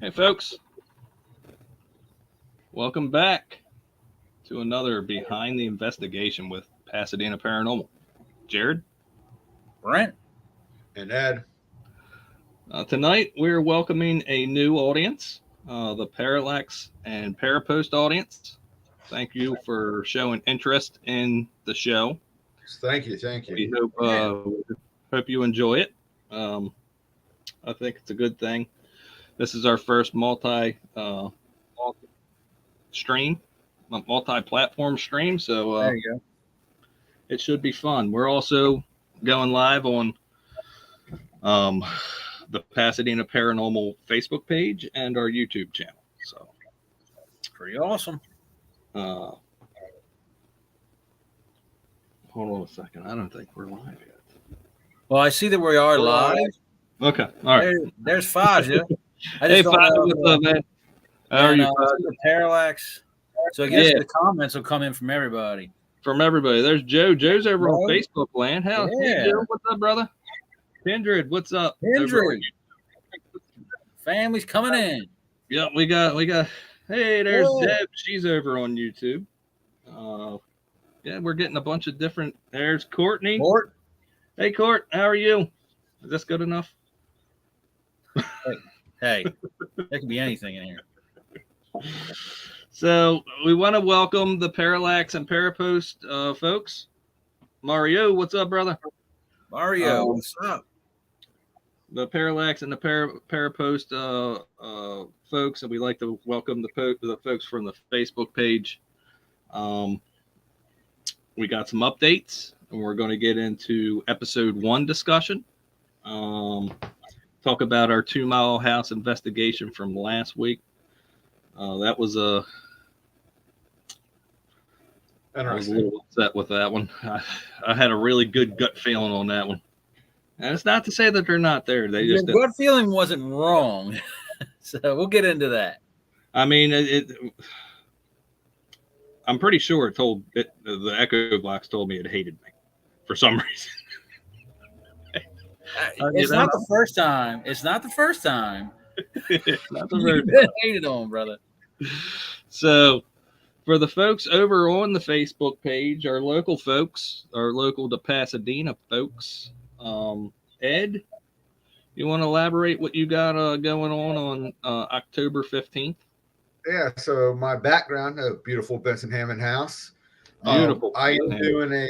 Hey, folks. Welcome back to another Behind the Investigation with Pasadena Paranormal. Jared? Brent? And Ed. Tonight, we're welcoming a new audience, the Parallax and Parapost audience. Thank you for showing interest in the show. Thank you. We hope you enjoy it. I think it's a good thing. This is our first multi-platform stream, so There you go. It should be fun. We're also going live on the Pasadena Paranormal Facebook page and our YouTube channel. So pretty awesome. Hold on a second. I don't think we're live yet. Well, I see that we are live. Okay. All right. There's Faja. Hey, Faja, what's up, man? How are you? The Parallax. So I guess the comments will come in from everybody. From everybody. There's Joe. Joe's over on Facebook land. Hey, Joe, what's up, brother? Kindred, what's up? Kindred. Family's coming in. Yeah, we got. Hey, there's Deb. She's over on YouTube. Yeah, we're getting a bunch of different. There's Courtney. Hey, Court, how are you? Is this good enough? Hey, there could be anything in here. So we want to welcome the Parallax and Parapost folks. Mario, what's up, brother? Mario, what's up? The Parallax and the Parapost folks, and we like to welcome the folks from the Facebook page. We got some updates, and we're going to get into episode 1 discussion. Talk about our 2 Mile House investigation from last week. That was I was a little upset with that one. I had a really good gut feeling on that one. And it's not to say that they're not there. They just Your gut feeling wasn't wrong. So we'll get into that. I mean, I'm pretty sure the Echo Box told me it hated me for some reason. It's not the first time. It's not the first time. Not the first time. Hated on, brother. So, for the folks over on the Facebook page, our local folks, our local to Pasadena folks, Ed, you want to elaborate what you got going on October 15th? Yeah, so my background, a beautiful Benson Hammond house. Beautiful. I am doing a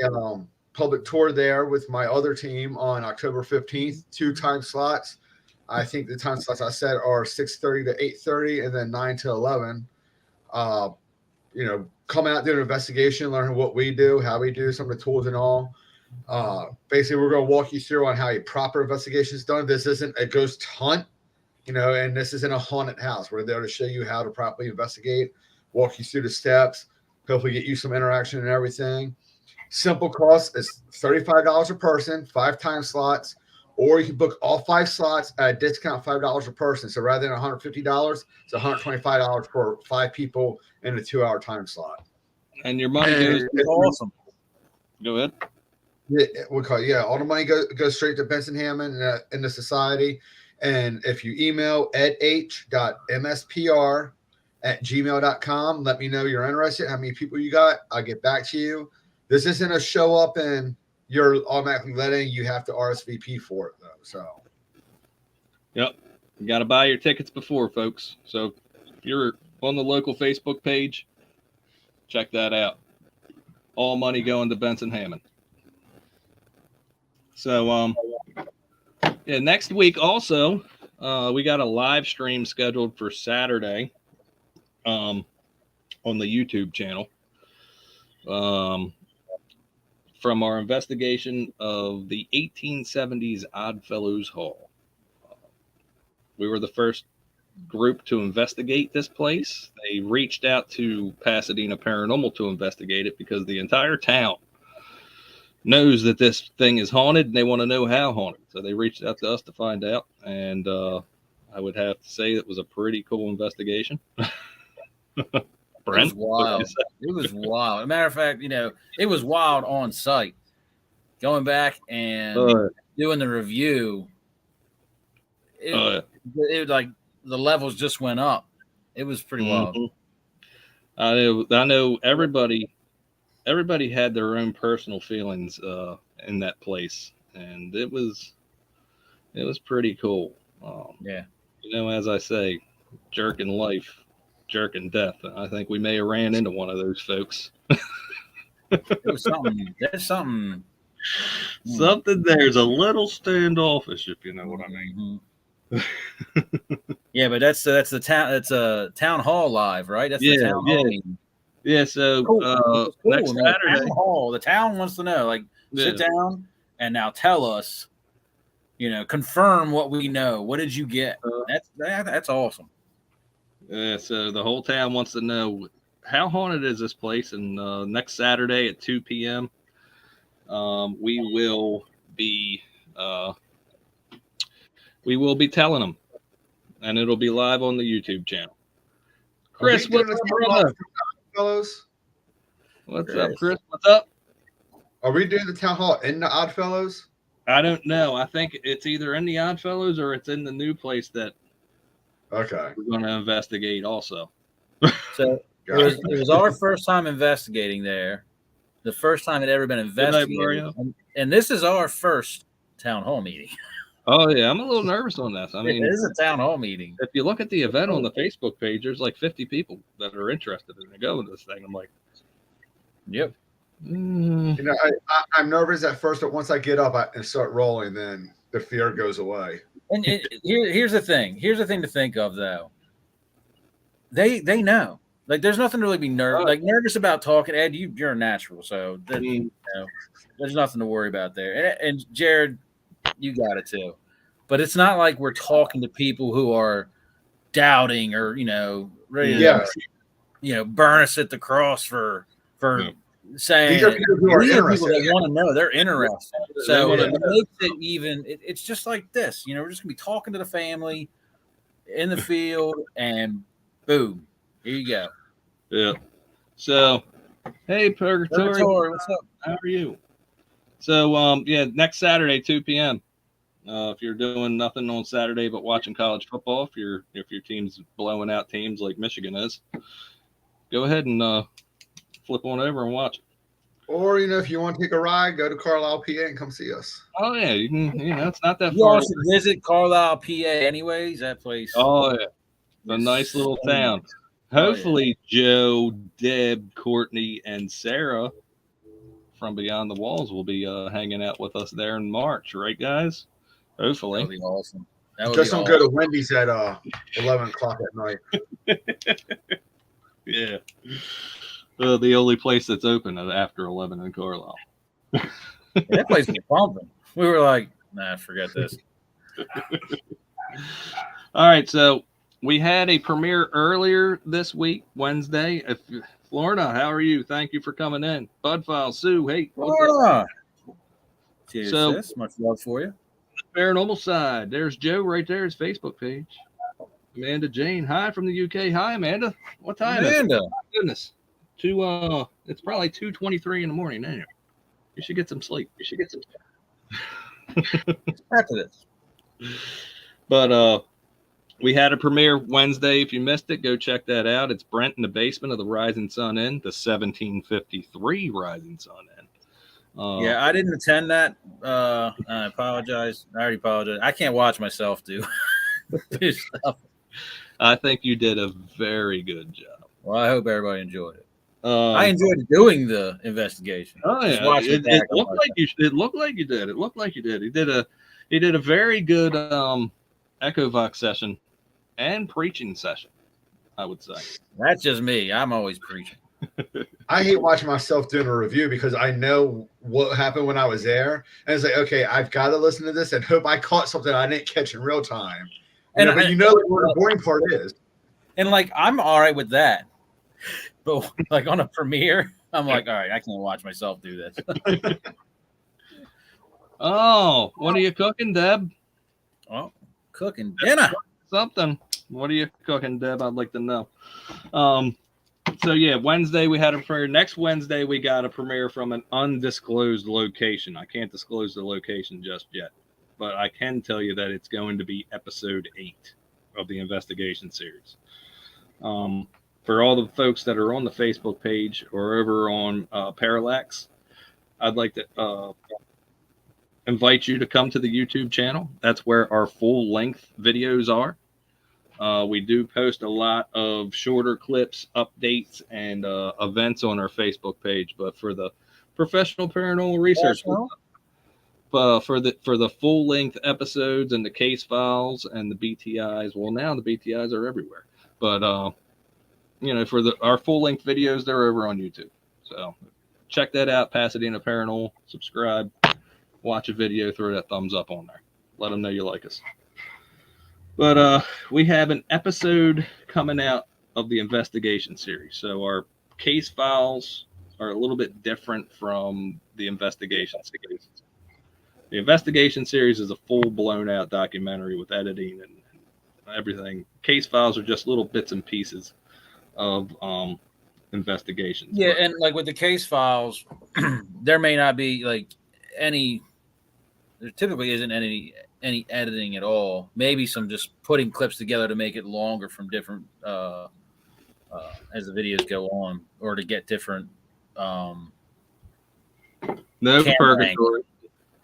public tour there with my other team on October 15th, 2 time slots. I think the time slots I said are 6:30 to 8:30 and then 9 to 11. Come out, do an investigation, learn what we do, how we do, some of the tools and all. Basically, we're going to walk you through on how a proper investigation is done. This isn't a ghost hunt, and this isn't a haunted house. We're there to show you how to properly investigate, walk you through the steps, hopefully get you some interaction and everything. Simple cost is $35 a person, 5 time slots, or you can book all 5 slots at a discount $5 a person. So rather than $150, it's $125 for 5 people in a 2-hour time slot. And your money goes awesome. Go ahead. All the money goes straight to Benson Hammond in the society. And if you email edh.mspr@gmail.com, let me know you're interested, how many people you got. I'll get back to you. This isn't a show up and you're automatically letting. You have to RSVP for it, though. So, yep. You got to buy your tickets before, folks. So if you're on the local Facebook page, check that out. All money going to Benson Hammond. So, next week also, we got a live stream scheduled for Saturday on the YouTube channel from our investigation of the 1870s Oddfellows Hall. We were the first group to investigate this place. They reached out to Pasadena Paranormal to investigate it because the entire town knows that this thing is haunted and they want to know how haunted. So they reached out to us to find out. And I would have to say it was a pretty cool investigation. Brent? It was wild. It was wild. As a matter of fact, it was wild on site. Going back and doing the review, it was like the levels just went up. It was pretty wild. Mhm. I know everybody had their own personal feelings in that place, and it was pretty cool. Yeah. As I say, jerking life, jerking death. I think we may have ran into one of those folks. It was something. There's something. Something there's a little standoffish, if you know what I mean. Yeah, but that's the town. That's a town hall live, right? That's the town hall meeting. Yeah. So Cool. next No, Saturday, town hall. The town wants to know. Like, sit down and now tell us. Confirm what we know. What did you get? That's awesome. Yeah. So the whole town wants to know how haunted is this place, and next Saturday at 2 p.m. We will be telling them, and it'll be live on the YouTube channel. Chris, what's up, brother? Fellows? What's up, Chris? What's up? Are we doing the town hall in the Oddfellows? I don't know. I think it's either in the Oddfellows or it's in the new place that we're going to investigate also. So it was our first time investigating there. The first time it ever been investigated. And this is our first town hall meeting. Oh, yeah. I'm a little nervous on this. I mean, it is a town hall meeting. If you look at the event on the Facebook page, there's like 50 people that are interested in going to this thing. I'm like, yep. I'm nervous at first, but once I get up and start rolling, then the fear goes away. And here's the thing. Here's the thing to think of, though. They know. Like, there's nothing to really be nervous about talking. Ed, you're a natural, so there's nothing to worry about there. And Jared, you got it too. But it's not like we're talking to people who are doubting or ready to burn us at the cross for saying these are people who are interested. They want to know. They're interested. So it makes it even. It's just like this. We're just gonna be talking to the family in the field, and boom, here you go. Yeah. So, hey, Purgatory, what's up? How are you? So, next Saturday, 2 p.m. If you're doing nothing on Saturday but watching college football, if your team's blowing out teams like Michigan is, go ahead and flip on over and watch it. Or if you want to take a ride, go to Carlisle, PA, and come see us. Oh yeah, you can. It's not that you far. You should visit Carlisle, PA, anyways. That place. Oh yeah, a nice little town. Hopefully, Joe, Deb, Courtney, and Sarah from Beyond the Walls will be hanging out with us there in March, right, guys? Hopefully. That would be awesome. Just don't go to Wendy's at 11 o'clock at night. Yeah. The only place that's open after 11 in Carlisle. That place was pumping. We were like, nah, forget this. All right, so we had a premiere earlier this week, Wednesday. Florida, how are you? Thank you for coming in. Budfile, Sue, hey. Florida. Cheers, so, sis. Much love for you. Paranormal Side. There's Joe right there, his Facebook page. Amanda Jane, hi from the UK. Hi, Amanda. What time Amanda. is it? Oh, goodness. It's probably 2:23 in the morning now. You should get some sleep. After this. But we had a premiere Wednesday. If you missed it, go check that out. It's Brent in the basement of the Rising Sun Inn, the 1753 Rising Sun Inn. Yeah, I didn't attend that. I apologize. I already apologize. I can't watch myself do stuff. I think you did a very good job. Well, I hope everybody enjoyed it. I enjoyed doing the investigation. Oh yeah, it looked like you did. He did a very good EchoVox session and preaching session, I would say. That's just me. I'm always preaching. I hate watching myself doing a review because I know what happened when I was there, and it's like, okay, I've got to listen to this and hope I caught something I didn't catch in real time. But what the boring part is. And I'm all right with that. But on a premiere, I'm like, all right, I can't watch myself do this. Oh, what are you cooking, Deb? Oh, cooking dinner. Something. What are you cooking, Deb? I'd like to know. So yeah, Wednesday we had a premiere. Next Wednesday we got a premiere from an undisclosed location. I can't disclose the location just yet, but I can tell you that it's going to be episode 8. of the investigation series. For all the folks that are on the Facebook page or over on Parallax, I'd like to invite you to come to the YouTube channel. That's where our full-length videos are. We do post a lot of shorter clips, updates, and events on our Facebook page. But for the professional paranormal research, for the full-length episodes and the case files and the BTIs, well, now the BTIs are everywhere. But for our full-length videos, they're over on YouTube. So check that out, Pasadena Paranormal. Subscribe, watch a video, throw that thumbs up on there. Let them know you like us. But we have an episode coming out of the investigation series. So our case files are a little bit different from the investigation series. The investigation series is a full blown out documentary with editing and everything. Case files are just little bits and pieces of investigations. Yeah, and like with the case files, there may not be like any. There typically isn't any editing at all. Maybe some just putting clips together to make it longer from different as the videos go on, or to get different. No purgatory.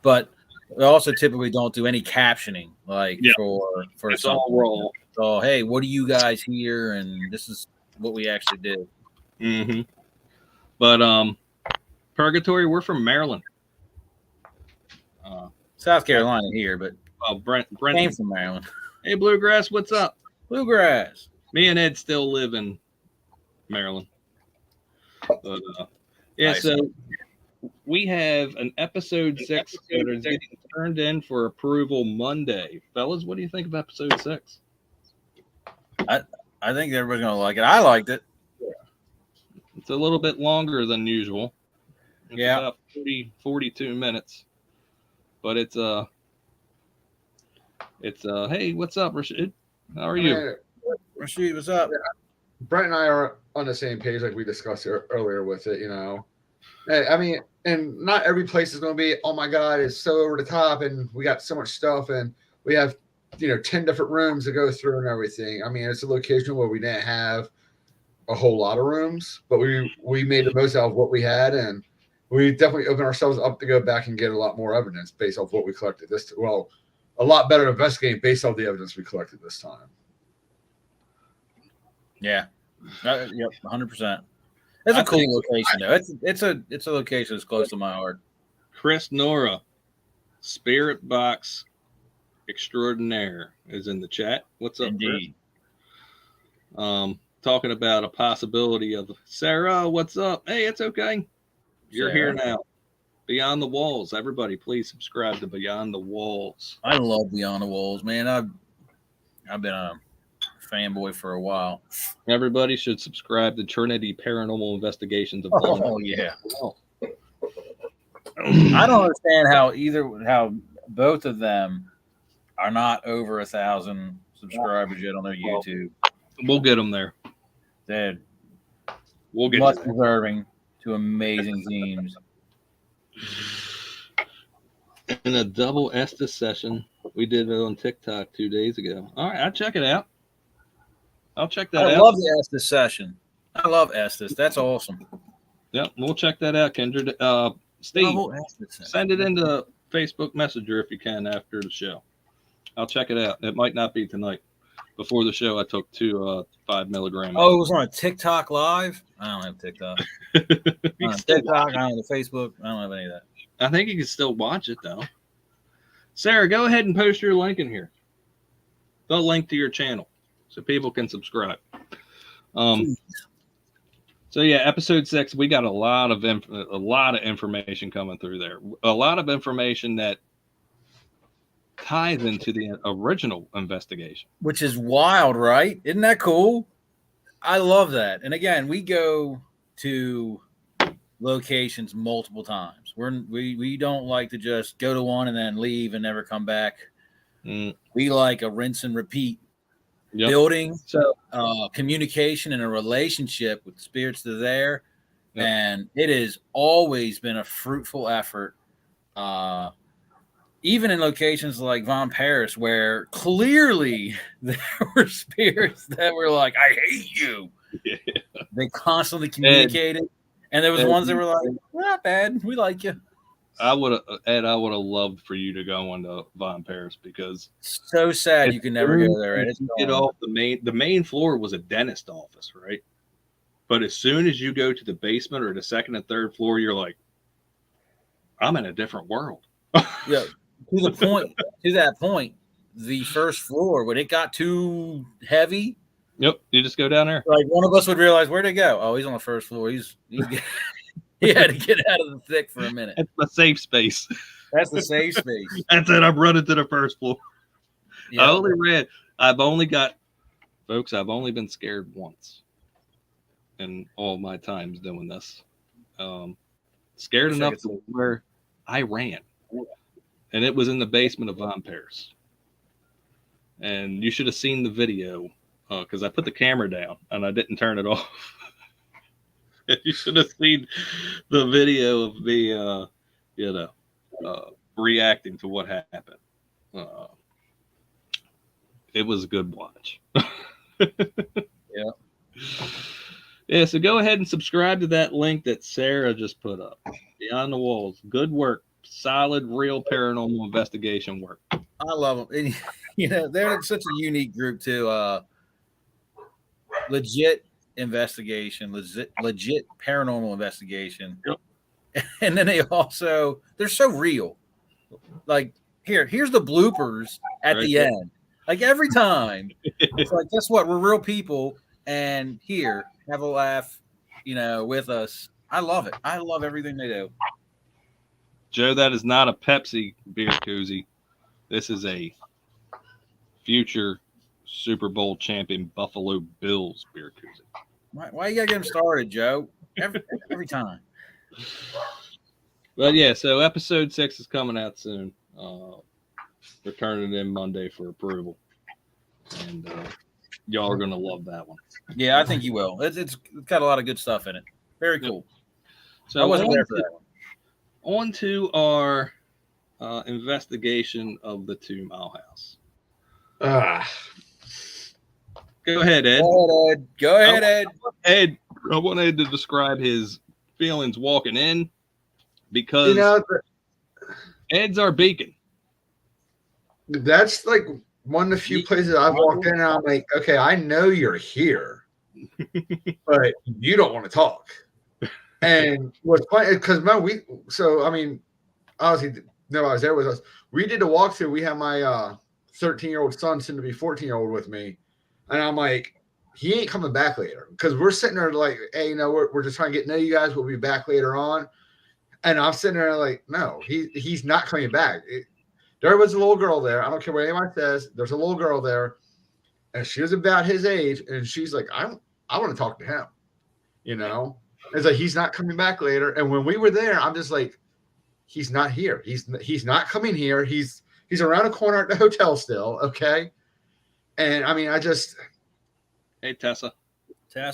But we also typically don't do any captioning, like for it's something. all raw. So hey, what do you guys hear? And this is what we actually did. Mm-hmm. But purgatory, we're from Maryland. South Carolina here, but Brent came from Maryland. Hey, Bluegrass, what's up? Bluegrass. Me and Ed still live in Maryland. But, Nice. So we have an episode 6 that is getting turned in for approval Monday. Fellas, what do you think of episode 6? I think everybody's going to like it. I liked it. It's a little bit longer than usual. It's about 42 minutes. But it's hey, what's up, Rashid? How are you? Rashid, what's up? Brent and I are on the same page, like we discussed earlier with it. I mean, and not every place is going to be, oh my God, it's so over the top, and we got so much stuff, and we have 10 different rooms to go through and everything. I mean, it's a location where we didn't have a whole lot of rooms, but we made the most out of what we had, and we definitely open ourselves up to go back and get a lot more evidence based off what we collected a lot better investigating based off the evidence we collected this time. Yeah. Yep, 100%. It's a cool location, though. It's a location that's close to my heart. Chris Nora, Spirit Box Extraordinaire, is in the chat. What's up, Indeed. Chris? Talking about a possibility of Sarah. What's up? Hey, it's okay. You're here now. Beyond the Walls. Everybody, please subscribe to Beyond the Walls. I love Beyond the Walls, man. I've been a fanboy for a while. Everybody should subscribe to Trinity Paranormal Investigations of London. Oh yeah. I don't understand how both of them are not over 1,000 subscribers yet on their YouTube. We'll get them there. We'll get much deserving to amazing teams. In a double Estes session, we did it on TikTok 2 days ago. All right, I'll check it out. I'll check that out. I love the Estes session. I love Estes. That's awesome. Yep, we'll check that out, Kindred. Steve, send it into Facebook Messenger if you can after the show. I'll check it out. It might not be tonight. Before the show, I took 2 5 milligram. Oh, it was on a TikTok live? I don't have TikTok. TikTok, I don't have Facebook. I don't have any of that. I think you can still watch it, though. Sarah, go ahead and post your link in here. The link to your channel so people can subscribe. So yeah, episode 6, we got a lot of information coming through there. A lot of information that ties into the original investigation, which is wild, right? Isn't that cool? I love that. And again, we go to locations multiple times. We don't like to just go to one and then leave and never come back. We like a rinse and repeat. Building communication and a relationship with the spirits that are there. And it has always been a fruitful effort even in locations like Von Paris, where clearly there were spirits that were like, "I hate you." Yeah. They constantly communicated, and there was ones that were like, "Not bad, we like you." I would have loved for you to go on to Von Paris because So sad you can never go there. as And it's you get gone. off the main floor was a dentist office, right? But as soon as you go to the basement or the second and third floor, you're like, I'm in a different world. Yeah, to that point, the first floor when it got too heavy, Yep, you just go down there. like one of us would realize where'd it go. Oh, he's on the first floor. He's he had to get out of the thick for a minute. It's my safe space. That's the safe space. That's it. I'm running to the first floor. Yeah. I've only been scared once in all my times doing this. Scared enough to where I ran. And it was in the basement of Von Paris. And you should have seen the video because I put the camera down and I didn't turn it off. You should have seen the video of me, reacting to what happened. It was a good watch. Yeah. Yeah, so go ahead and subscribe to that link that Sarah just put up. Beyond the Walls. Good work. Solid, real paranormal investigation work. I love them. And, they're such a unique group too. Legit investigation, legit paranormal investigation. Yep. And then they're so real. Like here's the bloopers at the end. Like every time, it's like, guess what? We're real people, and here, have a laugh, with us. I love it. I love everything they do. Joe, that is not a Pepsi beer koozie. This is a future Super Bowl champion Buffalo Bills beer koozie. Why you gotta get them started, Joe? Every time. But yeah, so episode 6 is coming out soon. We're turning it in Monday for approval, and y'all are gonna love that one. Yeah, I think you will. It's got a lot of good stuff in it. Very cool. So I wasn't there for that one. On to our investigation of the 2 Mile House. Go ahead, Ed. Go ahead, Ed. I want Ed to describe his feelings walking in because Ed's our beacon. That's like one of the few places I've walked in and I'm like, okay, I know you're here, but you don't want to talk. And what's funny because obviously nobody was there with us. We did a walkthrough. We had my 13-year-old son, soon to be 14-year-old, with me, and I'm like, he ain't coming back later because we're sitting there like, hey, we're just trying to get to know you guys. We'll be back later on, and I'm sitting there like, no, he's not coming back. There was a little girl there. I don't care what anyone says. There's a little girl there, and she was about his age, and she's like, I want to talk to him. It's like he's not coming back later. And when we were there, I'm just like, he's not here. He's not coming here. He's around the corner at the hotel still. Okay. And I mean, Hey, Tessa. I'm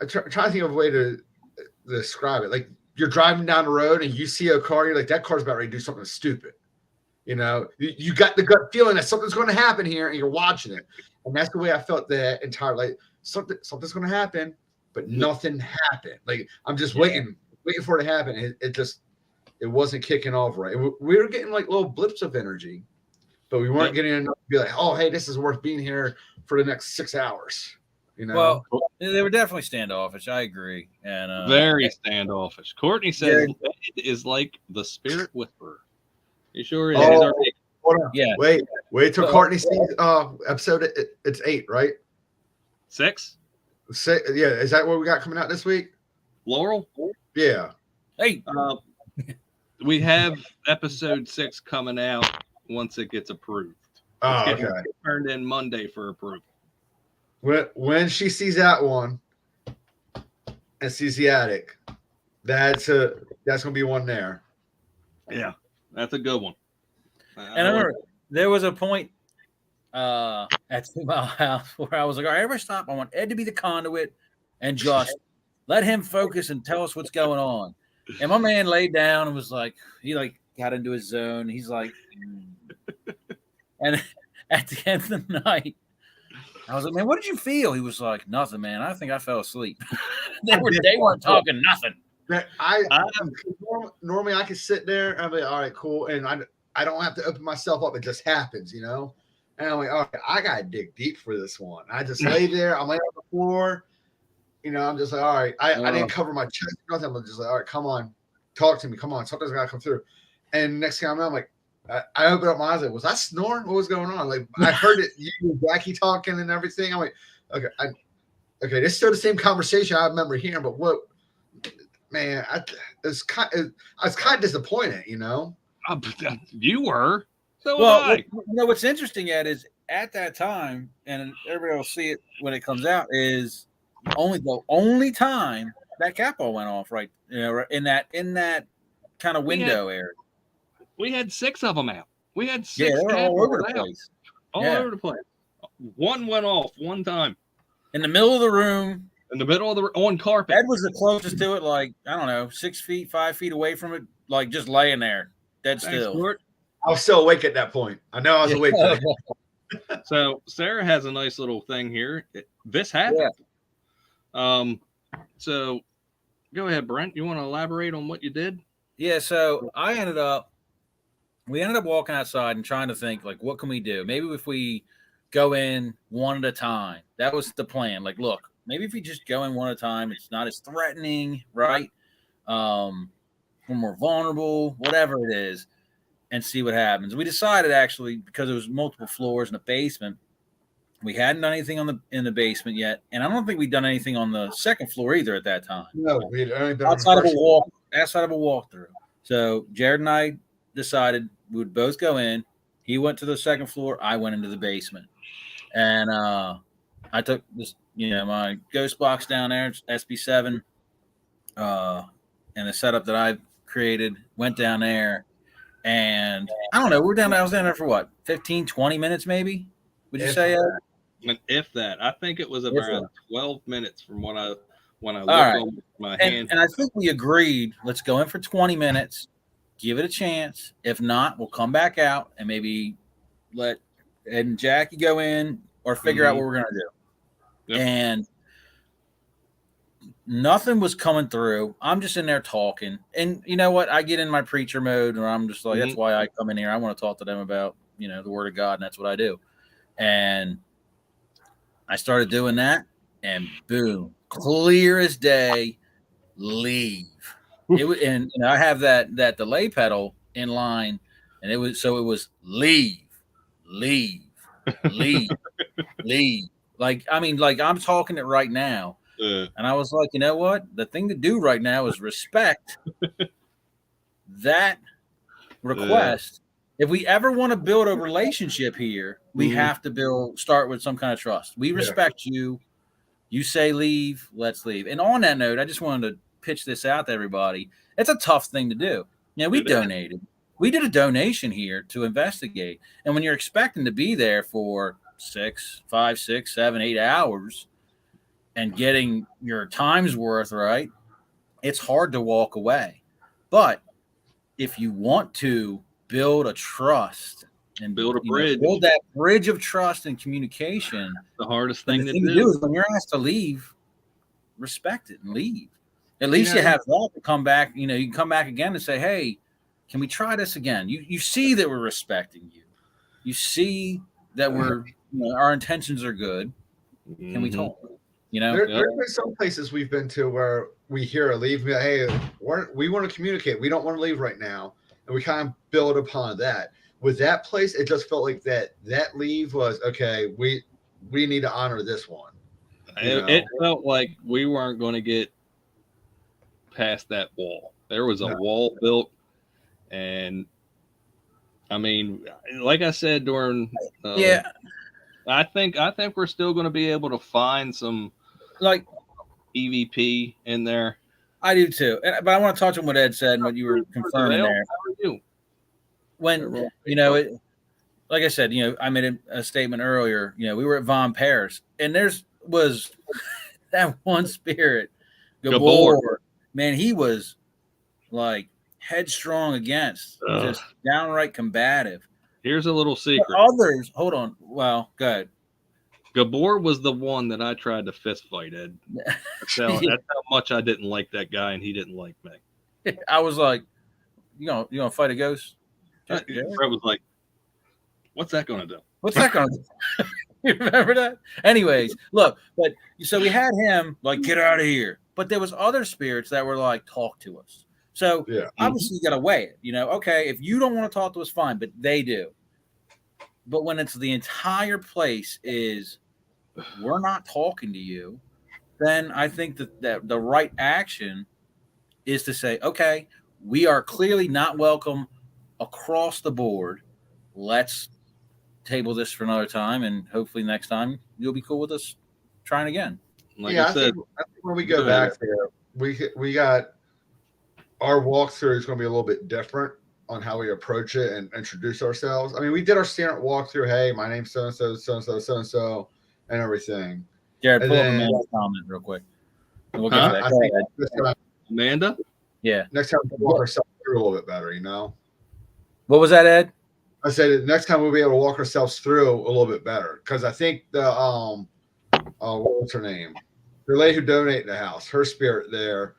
trying to think of a way to describe it. Like you're driving down the road and you see a car, you're like, that car's about ready to do something stupid. You got the gut feeling that something's going to happen here, and you're watching it. And that's the way I felt the entire, like something's going to happen, but nothing happened. Like I'm just waiting for it to happen. It wasn't kicking off right. We were getting like little blips of energy, but we weren't getting enough to be like, oh, hey, this is worth being here for the next 6 hours. Well, they were definitely standoffish. I agree. And very standoffish. Courtney says Ed is like the spirit whisperer. You sure is? Hold on. Yeah. Wait till Courtney sees episode. It's 8, right? 6? Yeah. Is that what we got coming out this week? Laurel? Yeah. Hey. We have episode 6 coming out once it gets approved. Oh, it's okay. Turned in Monday for approval. When she sees that one and sees the attic, that's gonna be one there. Yeah, that's a good one. And I remember there was a point at 2 Mile House where I was like, all right, everybody stop. I want Ed to be the conduit and just let him focus and tell us what's going on. And my man laid down and was like, he got into his zone. He's like, and at the end of the night, I was like, man, what did you feel? He was like, nothing, man. I think I fell asleep. they weren't talking nothing. Normally I could sit there and be all right, cool, and I don't have to open myself up. It just happens, you know. And I'm like, all right, I gotta dig deep for this one. I just lay there. I'm laying on the floor. You know, I'm just like, all right. I didn't cover my chest or nothing. I'm just like, all right, come on, talk to me. Come on, something's gotta come through. And next thing I know, I'm like, I opened up my eyes. Like, was I snoring? What was going on? Like, I heard it, you and Jackie talking and everything. I'm like, okay, okay, this is still the same conversation I remember hearing, but what, man, I was kind of disappointed, you know. You were. So well, you know what's interesting is at that time, and everybody will see it when it comes out, is the only time that cat ball went off, right? You know, in that kind of window area. We had 6 of them out. We had 6. Yeah, they were all over the place. All over the place. One went off one time in the middle of the room. In the middle of the on carpet. Ed was the closest to it, like, I don't know, 6 feet, 5 feet away from it, like just laying there, dead still. Stuart. I was still awake at that point. I know I was awake. So Sarah has a nice little thing here. This happened. Yeah. So go ahead, Brent. You want to elaborate on what you did? Yeah. So we ended up walking outside and trying to think, like, what can we do? Maybe if we go in one at a time. That was the plan. Like, look, maybe if we just go in one at a time, it's not as threatening, right? We're more vulnerable, whatever it is, and see what happens. We decided, actually, because it was multiple floors in the basement, we hadn't done anything in the basement yet, and I don't think we'd done anything on the second floor either at that time. No, we had only done outside of a walkthrough. So Jared and I decided we would both go in. He went to the second floor. I went into the basement, and I took this, my ghost box down there, it's SB7, and the setup that I created, went down there, and I don't know, I was down there for what, 15, 20 minutes maybe? Would you say? If that. I think it was around 12 minutes from when I looked on my hand. And I think we agreed, let's go in for 20 minutes, give it a chance. If not, we'll come back out and maybe let Ed and Jackie go in or figure out what we're going to do. Yep. And nothing was coming through. I'm just in there talking. And you know what? I get in my preacher mode, and I'm just like, that's why I come in here. I want to talk to them about, the word of God, and that's what I do. And I started doing that, and boom, clear as day, leave. It was, and I have that delay pedal in line, and it was leave, leave. Like, I'm talking it right now. And I was like, you know what? The thing to do right now is respect that request. If we ever want to build a relationship here, we have to start with some kind of trust. We respect you. You say leave, let's leave. And on that note, I just wanted to pitch this out to everybody. It's a tough thing to do. We donated. We did a donation here to investigate. And when you're expecting to be there for 5, 6, 7, 8 hours and getting your time's worth, right, it's hard to walk away. But if you want to build a trust and build a bridge, build that bridge of trust and communication, the hardest thing to do is when you're asked to leave, respect it and leave. At least you have that to come back. You can come back again and say, hey, can we try this again? You see that we're respecting you. You see that we're our intentions are good. Can we talk? There's been some places we've been to where we hear a leave. Hey, we want to communicate. We don't want to leave right now, and we kind of build upon that. With that place, it just felt like that leave was okay. We need to honor this one. It felt like we weren't going to get past that wall. There was a wall built, and I mean, like I said during, I think we're still going to be able to find some like EVP in there. I do too, but I want to touch on what Ed said and what you were confirming there. How are you? When like I said, I made a statement earlier. We were at Von Paris, and was that one spirit, Gabor. Man, he was like headstrong against, just downright combative. Here's a little secret. But others, hold on. Well, good. Gabor was the one that I tried to fist fight, Ed. That's how much I didn't like that guy, and he didn't like me. I was like, you gonna fight a ghost? Fred was like, what's that going to do? What's that going to do? You remember that? Anyways, look, but so we had him like, get out of here. But there was other spirits that were like, talk to us. So obviously you got to weigh it. Okay, if you don't want to talk to us, fine, but they do. But when it's the entire place is, we're not talking to you, then I think that the right action is to say, okay, we are clearly not welcome across the board. Let's table this for another time, and hopefully next time you'll be cool with us trying again. Like I said, I think when we go back there, we got our walkthrough is going to be a little bit different on how we approach it and introduce ourselves. I mean, we did our standard walkthrough. Hey, my name's so and so, so and so, so and so, and everything. Jared, pull up Amanda's comment real quick. And we'll get to that. I think this time, Amanda? Yeah. Next time we'll walk ourselves through a little bit better, What was that, Ed? I said next time we'll be able to walk ourselves through a little bit better. Because I think the what was her name? The lady who donated the house, her spirit there.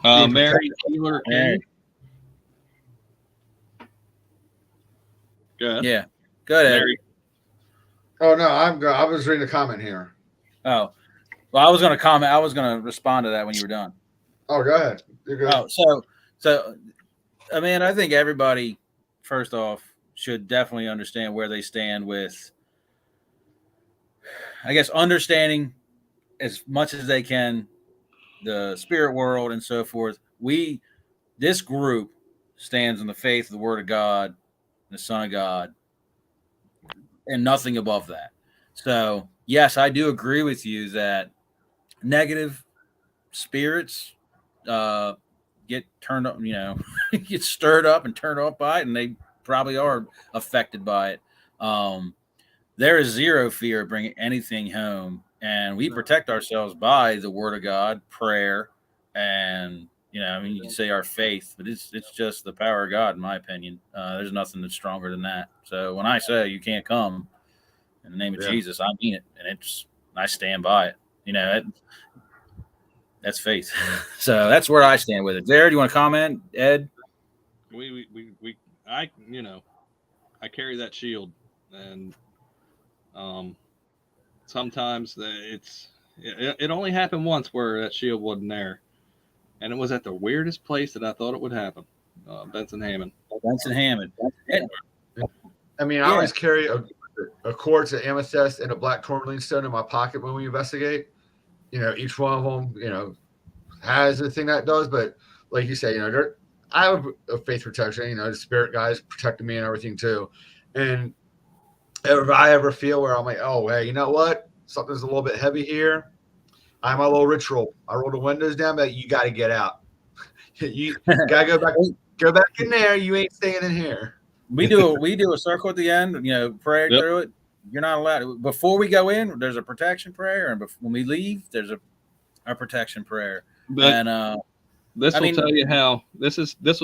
Mary Keeler. Good. Yeah. Good, Ed. Mary. Oh no, I was reading a comment here. Oh. Well, I was gonna comment. I was gonna respond to that when you were done. Oh, go ahead. You're good. Oh, so I mean, I think everybody, first off, should definitely understand where they stand with, I guess, understanding as much as they can the spirit world and so forth. This group stands in the faith of the Word of God, the Son of God, and nothing above that. So, yes, I do agree with you that negative spirits get turned up, get stirred up and turned off by it, and they probably are affected by it. There is zero fear of bringing anything home, and we protect ourselves by the Word of God, prayer, and you can say our faith, but it's just the power of God, in my opinion. There's nothing that's stronger than that. So when I say you can't come in the name of Jesus, I mean it, and I stand by it. That's faith. So that's where I stand with it. Jared, you want to comment? Ed? I carry that shield, and sometimes it only happened once where that shield wasn't there, and it was at the weirdest place that I thought it would happen. Benson Hammond. I mean, I always carry a quartz, an amethyst, and a black tourmaline stone in my pocket when we investigate. Each one of them, has a thing that does. But like you say, I have a faith protection. The spirit guys protecting me and everything too. And if I ever feel where I'm like, oh, hey, you know what? Something's a little bit heavy here. I have my little ritual. I roll the windows down, but you got to get out. You got to go back in there. You ain't staying in here. We do a circle at the end, pray through it. You're not allowed. Before we go in, there's a protection prayer, and when we leave, there's a protection prayer. But and this will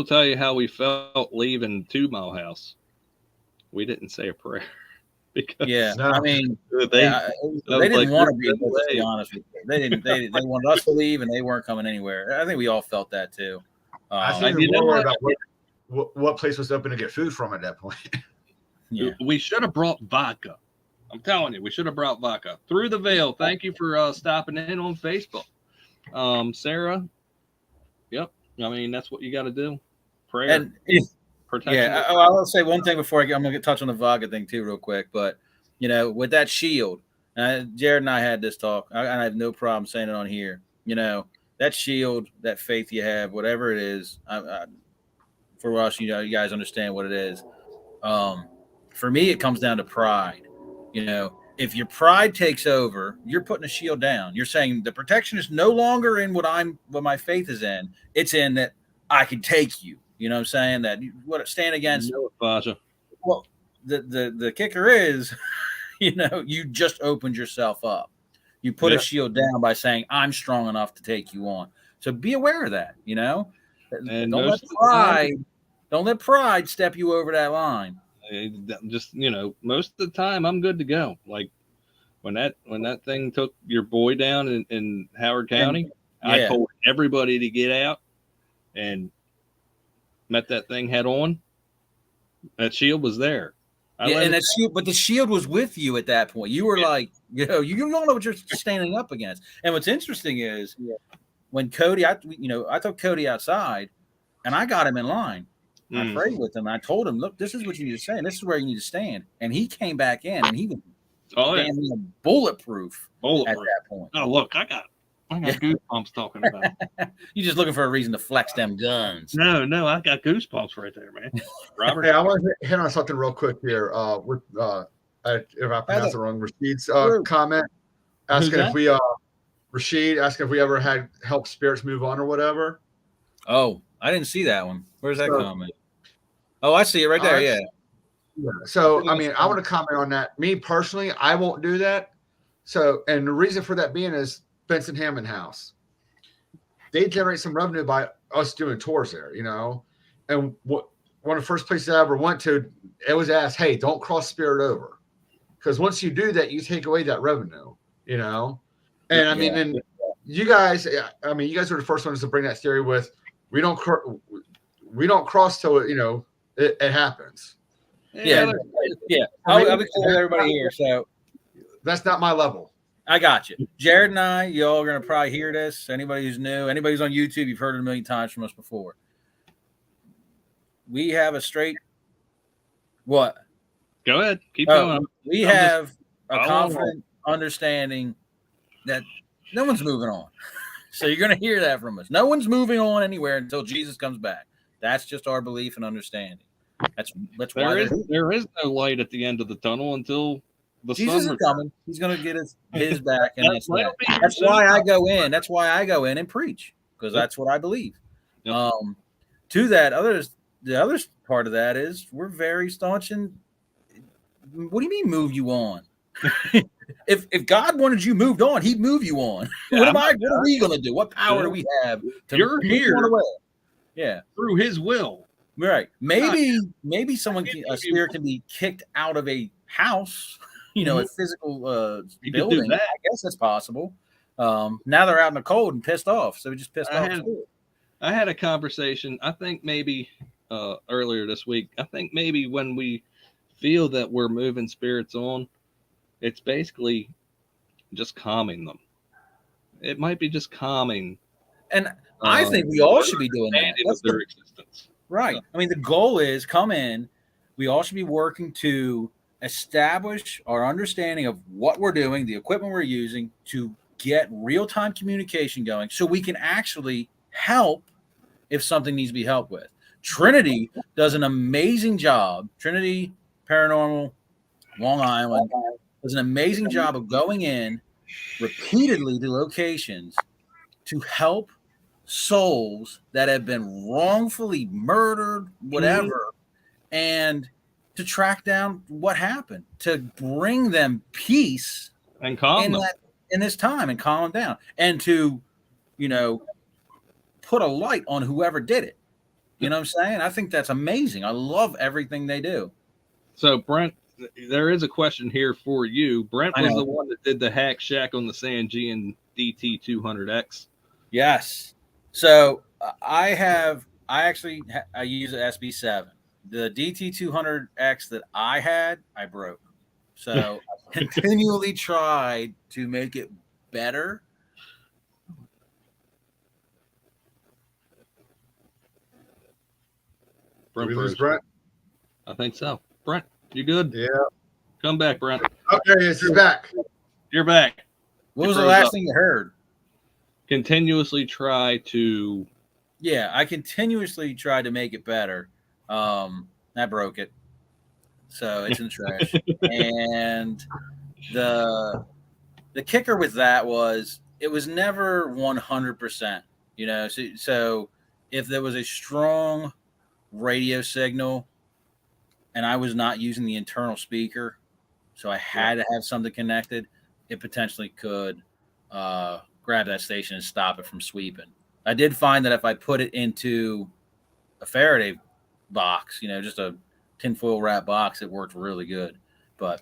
tell you how we felt leaving 2 Mile House. We didn't say a prayer because I mean they didn't want to be able to be honest with you. They wanted us to leave, and they weren't coming anywhere. I think we all felt that too. I think we were worried about what place was open to get food from at that point. Yeah, we should have brought vodka. I'm telling you, we should have brought vodka. Through the Veil, thank you for stopping in on Facebook. Sarah, yep. I mean, that's what you got to do. Prayer. And protection. Yeah, I'll say one thing before I'm going to touch on the vodka thing too real quick. But, with that shield, Jared and I had this talk. I have no problem saying it on here. That shield, that faith you have, whatever it is, for us, you guys understand what it is. For me, it comes down to pride. If your pride takes over, you're putting a shield down. You're saying the protection is no longer in what my faith is in. It's in that I can take you. You know what I'm saying? That what stand against. Well, the kicker is, you just opened yourself up. You put a shield down by saying I'm strong enough to take you on. So be aware of that. And don't let most of the time, pride step you over that line. just most of the time I'm good to go. Like when that thing took your boy down in Howard County, I Yeah. told everybody to get out and met that thing head on. That shield was there. And that shield, but the shield was with you at that point. You were like, you don't know what you're standing up against. And what's interesting is when Cody, I took Cody outside and I got him in line. I prayed with him. I told him, look, this is what you need to say, and this is where you need to stand. And he came back in, and he was damn bulletproof at that point. Oh, look, I got goosebumps talking about it. You're just looking for a reason to flex them guns. No, I got goosebumps right there, man. Robert, hey, I want to hit on something real quick here. With if I pronounce it wrong, Rashid's comment asking if we Rashid asking if we ever had helped spirits move on or whatever. Oh, I didn't see that one. Where's that comment? Oh, I see it right there. Yeah. So, I mean, I want to comment on that. Me personally, I won't do that. So, and the reason for that being is Benson Hammond House. They generate some revenue by us doing tours there, And one of the first places I ever went to, it was asked, hey, don't cross spirit over. Because once you do that, you take away that revenue, And I mean, and you guys are the first ones to bring that theory with, we don't cross till it happens. Yeah. I'll be cool with everybody here. So that's not my level. I got you. Jared and I, y'all are going to probably hear this. Anybody who's new, anybody who's on YouTube, you've heard it a million times from us before. We have a straight what? Go ahead. Keep going. We have a confident understanding that no one's moving on. So you're going to hear that from us. No one's moving on anywhere until Jesus comes back. That's just our belief and understanding. That's why there is no light at the end of the tunnel until the Jesus sun is coming. He's going to get his back, and that's That's why I go in. That's why I go in and preach, because that's what I believe. Yep. To that, the other part of that is we're very staunch. And what do you mean move you on? If God wanted you moved on, He'd move you on. What are we going to do? What power do we have to You're here away? Yeah, through His will. Right. Maybe a spirit can be kicked out of a house, a physical building. I guess that's possible. Now they're out in the cold and pissed off, so we just pissed off. I had a conversation, I think maybe earlier this week. I think maybe when we feel that we're moving spirits on, it's basically just calming them. It might be just calming. And I think we all should be doing that. That's their existence. Right. I mean, the goal is come in. We all should be working to establish our understanding of what we're doing, the equipment we're using to get real-time communication going so we can actually help if something needs to be helped with. Trinity does an amazing job. Trinity Paranormal, Long Island, does an amazing job of going in repeatedly to locations to help souls that have been wrongfully murdered, whatever, and to track down what happened, to bring them peace and calm them in this time and calm them down, and to, put a light on whoever did it. You know what I'm saying? I think that's amazing. I love everything they do. So, Brent, there is a question here for you. Brent was the one that did the hack shack on the Sangean DT200X. Yes. So I use an SB7. The DT200X that I had, I broke. So I continually tried to make it better. Brent? I think so. Brent, you good? Yeah. Come back, Brent. Okay, he's back. You're back. What was the last thing you heard? Continuously try to. Yeah, I continuously tried to make it better. I broke it. So it's in the trash. And the kicker with that was it was never 100%, so if there was a strong radio signal and I was not using the internal speaker, so I had to have something connected, it potentially could grab that station and stop it from sweeping. I did find that if I put it into a Faraday box, just a tinfoil wrap box, it worked really good. But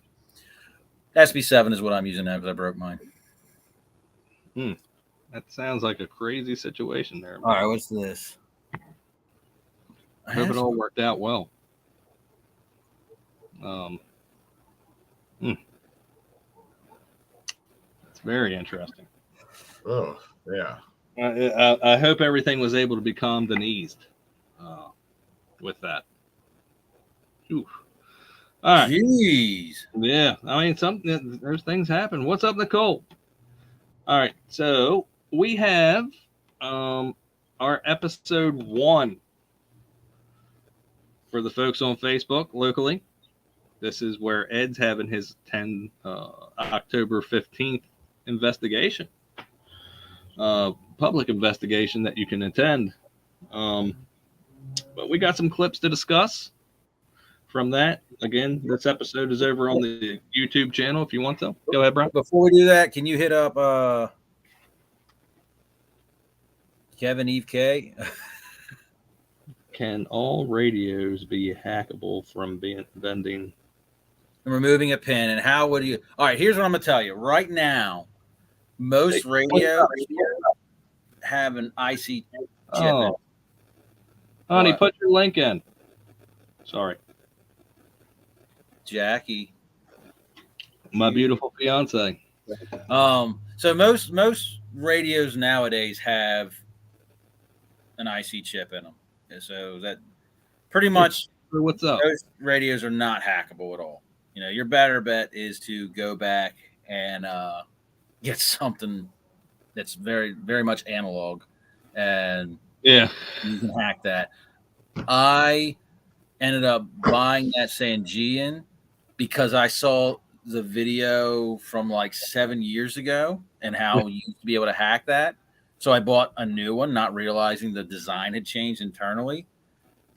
SB7 is what I'm using now because I broke mine. That sounds like a crazy situation there. All right, what's this? I hope it all worked out well. It's very interesting. Oh, yeah. I hope everything was able to be calmed and eased with that. Oof. All right. Jeez. Yeah, I mean, there's things happen. What's up, Nicole? All right, so we have our episode 1 for the folks on Facebook locally. This is where Ed's having his October 15th investigation, public investigation that you can attend. But we got some clips to discuss from that. Again, this episode is over on the YouTube channel if you want to. Go ahead, Brian. Before we do that, can you hit up Kevin Eve K? Can all radios be hackable from bending? And removing a pin, and how would you? All right, here's what I'm gonna tell you right now. Most radios have an IC chip in it. Honey, What? put your link in. Sorry. Jackie, My beautiful fiance. So most radios nowadays have an IC chip in them. So that pretty much What's up? those radios are not hackable at all. Your better bet is to go back and get something that's very, very much analog, and Yeah. you can hack that. I ended up buying that Sangean because I saw the video from like 7 years ago and how you used to be able to hack that. So I bought a new one, not realizing the design had changed internally.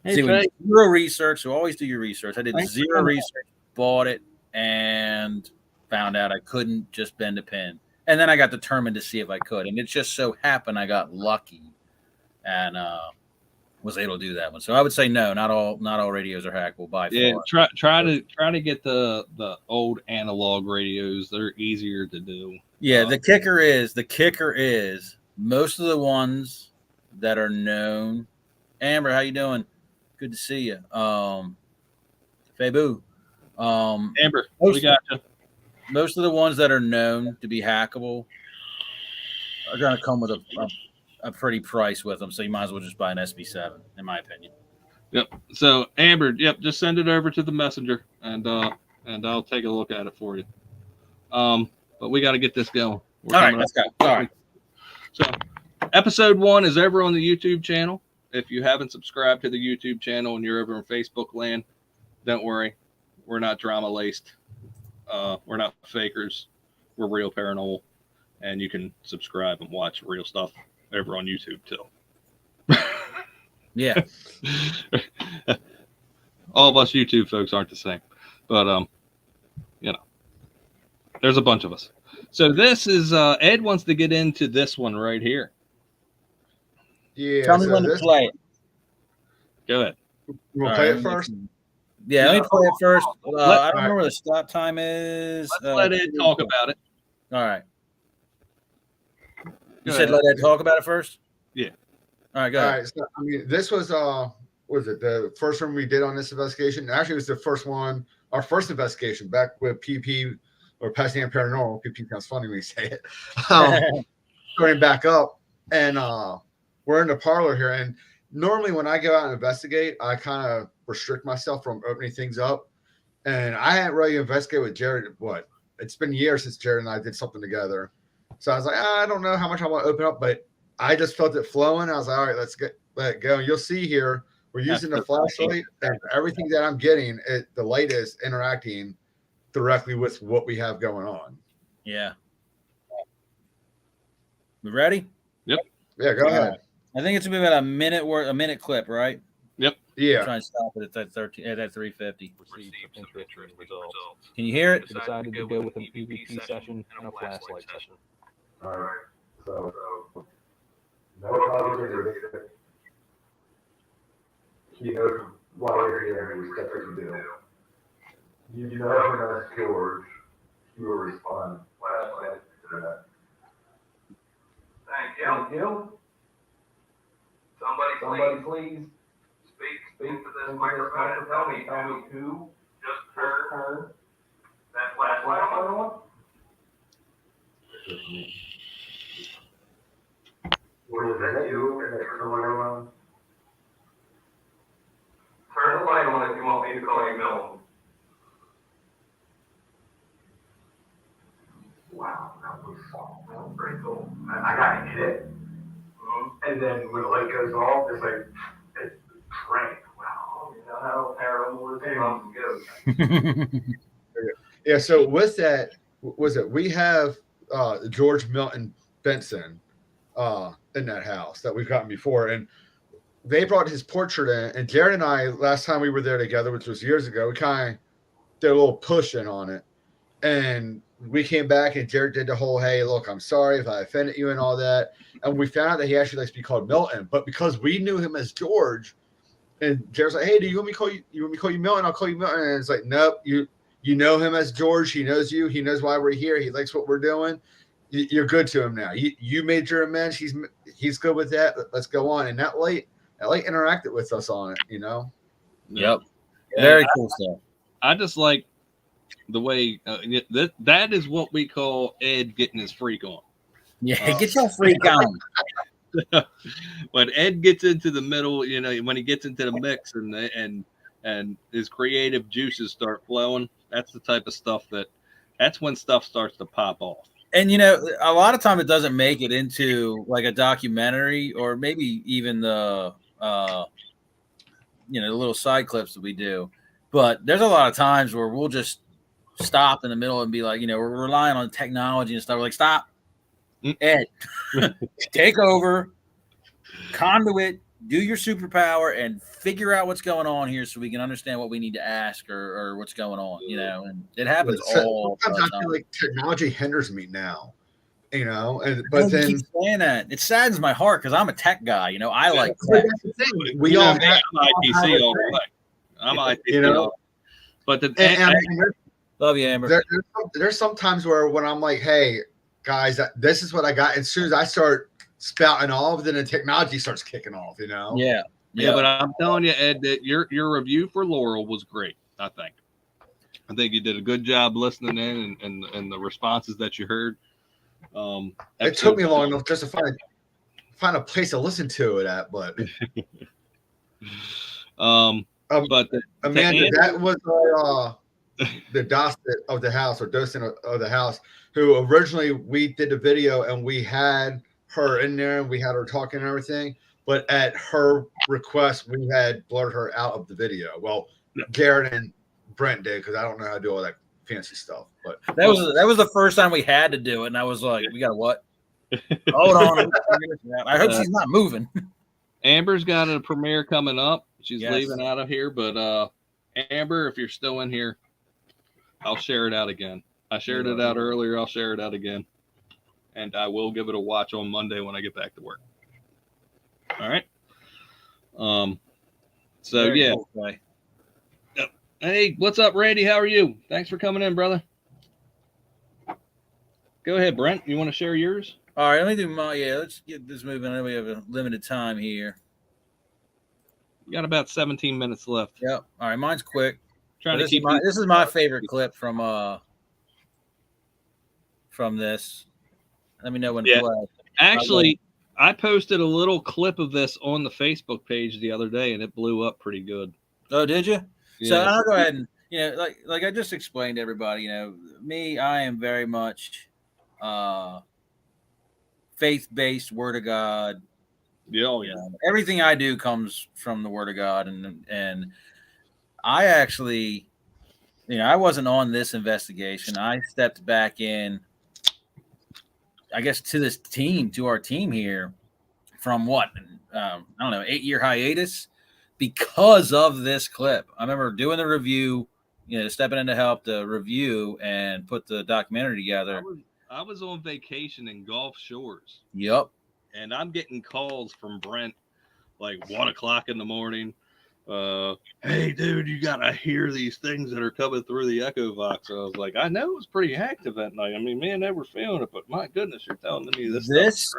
Hey, Doing zero research, so always do your research. I did Thanks zero research, bought it, and found out I couldn't just bend a pin. And then I got determined to see if I could. And it just so happened I got lucky and was able to do that one. So I would say no, not all radios are hackable by far. Try to get the old analog radios. They're easier to do. Yeah, the kicker is most of the ones that are known. Amber, how you doing? Good to see you. Fabu. Amber, we got you. Most of the ones that are known to be hackable are going to come with a pretty price with them, so you might as well just buy an SB7, in my opinion. Yep. So Amber, just send it over to the messenger, and I'll take a look at it for you. But we got to get this going. All right, let's go. All right. So episode 1 is over on the YouTube channel. If you haven't subscribed to the YouTube channel and you're over in Facebook land, don't worry. We're not drama laced. We're not fakers. We're real paranormal. And you can subscribe and watch real stuff over on YouTube too. Yeah. All of us YouTube folks aren't the same. But there's a bunch of us. So this is Ed wants to get into this one right here. Yeah. Tell me when to play it. Go ahead. You want to play it first? Yeah, let me play it first. I don't remember what the stop time is. Let's let Ed talk about it. All right. You said let Ed talk about it first? Yeah. All right, go ahead. All right. So, I mean, this was the first one we did on this investigation? Actually, it was the first one, our first investigation back with PP or Pasadena Paranormal. PP sounds funny when you say it. Starting back up, and we're in the parlor here. And normally when I go out and investigate, I kind of restrict myself from opening things up. And I hadn't really investigated with Jared. It's been years since Jared and I did something together. So I was like, I don't know how much I want to open up, but I just felt it flowing. I was like, all right, let it go. And you'll see here, we're using the flashlight, and everything that I'm getting, the light is interacting directly with what we have going on. Yeah. We ready? Yep. Yeah, go ahead. I think it's gonna be about a minute clip, right? Yep. Yeah. I'm trying to stop it at 350. Received some interesting results. Can you hear it? Decided to go with an EVP session and a flashlight session. All right. So No positivity. He knows why you're here and respect what you do. You know him as George. You will respond to that. Thank you. Somebody please speak to this microphone and tell me who just heard that flashlight on. Was that you that turned the light on? Turn the light on if you want me to call you Milton. Wow, that was pretty cool. I got hit. And then when the light goes off, it's like, it's frank. Wow. You know how paranormal goes. Yeah, so with that, we have George Milton Benson in that house that we've gotten before. And they brought his portrait in. And Jared and I, last time we were there together, which was years ago, we kind of did a little pushing on it. And we came back and Jared did the whole, hey, look, I'm sorry if I offended you and all that. And we found out that he actually likes to be called Milton. But because we knew him as George, and Jared's like, hey, do you want me to call you Milton? I'll call you Milton. And it's like, nope, you know him as George. He knows you. He knows why we're here. He likes what we're doing. You're good to him now. You made your amends. He's good with that. Let's go on. And that light interacted with us on it, you know? Yep. Very cool stuff. I just like the way that is what we call Ed getting his freak on. Yeah, get your freak on. When Ed gets into the middle, when he gets into the mix and his creative juices start flowing, that's the type of stuff that's when stuff starts to pop off. And a lot of time it doesn't make it into like a documentary or maybe even the little side clips that we do. But there's a lot of times where we'll just stop in the middle and be like, we're relying on technology and stuff. We're like, stop, Ed, take over, conduit, do your superpower, and figure out what's going on here so we can understand what we need to ask or what's going on, and it happens all the time. I feel like technology hinders me now, but then keep saying that. It saddens my heart because I'm a tech guy, I like tech. That's the thing. We all have IPC all the way. I'm IPC but love you, Amber. There's some times when I'm like, hey, guys, this is what I got. As soon as I start spouting off, then the technology starts kicking off, Yeah. Yeah, but I'm telling you, Ed, that your review for Laurel was great. I think you did a good job listening in and the responses that you heard. It took me long enough just to find a place to listen to it at, but but Amanda, that was the docent of the house or docent of the house who originally we did the video and we had her in there and we had her talking and everything, but at her request we had blurred her out of the video. Well, Garrett and Brent did because I don't know how to do all that fancy stuff. But that was the first time we had to do it, and I was like, we got what? Hold on. I hope she's not moving. Amber's got a premiere coming up. She's leaving out of here, but Amber, if you're still in here, I'll share it out again. I shared it out earlier. I'll share it out again. And I will give it a watch on Monday when I get back to work. All right. So Very yeah. Cool, hey, what's up, Randy? How are you? Thanks for coming in, brother. Go ahead, Brent. You want to share yours? All right, let me do my let's get this moving. I know we have a limited time here. You got about 17 minutes left. Yep. All right, mine's quick. This is my favorite clip from this. Let me know when to play. Actually, I posted a little clip of this on the Facebook page the other day, and it blew up pretty good. Oh, did you? Yeah. So I'll go ahead and like I just explained to everybody. Me, I am very much faith-based, Word of God. Yeah, everything I do comes from the Word of God, and I actually, I wasn't on this investigation. I stepped back in, I guess, to our team here from what, I don't know, 8-year hiatus because of this clip. I remember doing the review, stepping in to help the review and put the documentary together. I was on vacation in Gulf Shores. Yep. and I'm getting calls from Brent like 1 o'clock in the morning. Hey, dude, you gotta hear these things that are coming through the Echo Vox. I was like, I know it was pretty active that night. I mean, man, they were feeling it, but my goodness, you're telling me this.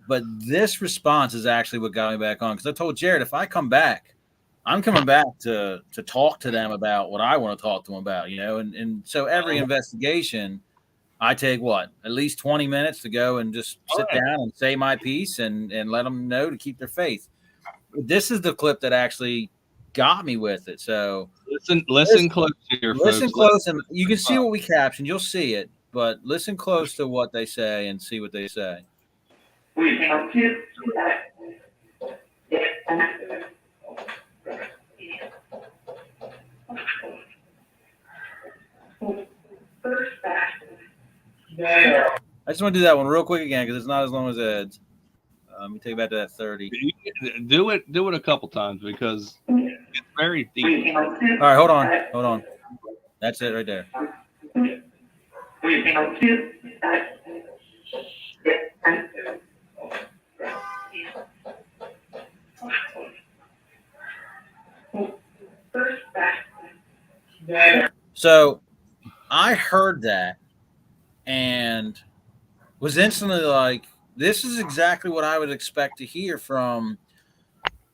But this response is actually what got me back on, because I told Jared, if I come back, I'm coming back to talk to them about what I want to talk to them about, and so every investigation, I take at least 20 minutes to go and just sit down and say my piece and let them know to keep their faith. This is the clip that actually got me with it. So listen close here, listen folks. Close, and you can see what we captioned. You'll see it, but listen close to what they say and see what they say. We have to I just want to do that one real quick again because it's not as long as Ed's. Let me take it back to that 30. Do it a couple times because it's very deep. All right, hold on. That's it right there. So I heard that and was instantly like, this is exactly what I would expect to hear from